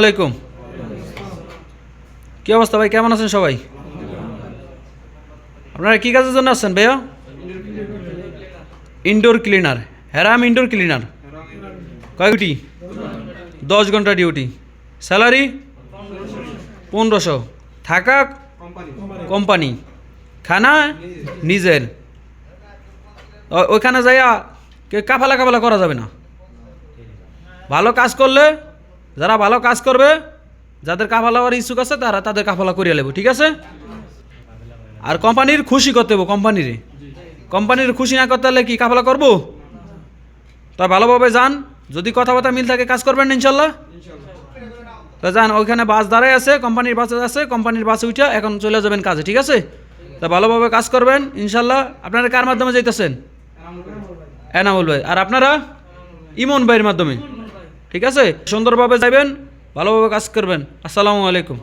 আলাইকুম। কি অবস্থা ভাই, কেমন আছেন সবাই? আপনারা কি কাজের জন্য আসছেন ভাইয়া? Indoor cleaner. হ্যারাম ইনডোর ক্লিনার। কয় ডিউটি? 10 ঘন্টা ডিউটি। স্যালারি 1500। থাকা কোম্পানি, খানা নিজের। ওইখানে যাইয়া কাফালা করা যাবে না। ভালো কাজ করলে, যারা ভালো কাজ করবে, যাদের কাফালা হওয়ার ইচ্ছুক আছে তারা তাদের কাফালা করিয়া নেব, ঠিক আছে? আর কোম্পানির খুশি করতে হবে। কোম্পানির খুশি না করতে হলে কি কাফালা করবো? তা ভালোভাবে যান, যদি কথাবার্তা মিল থাকে কাজ করবেন ইনশাল্লাহ। তা যান, ওইখানে বাস দাঁড়ায় আছে, কোম্পানির বাস আছে, কোম্পানির বাসে উঠে এখন চলে যাবেন কাজে, ঠিক আছে? তা ভালোভাবে কাজ করবেন ইনশাল্লাহ। আপনারা কার মাধ্যমে যাইতেছেন? এনামুল ভাই। আর আপনারা? ইমন ভাইয়ের মাধ্যমে, ঠিক আছে? সুন্দরভাবে যাবেন, ভালোভাবে কাজ করবেন। আসসালামু আলাইকুম।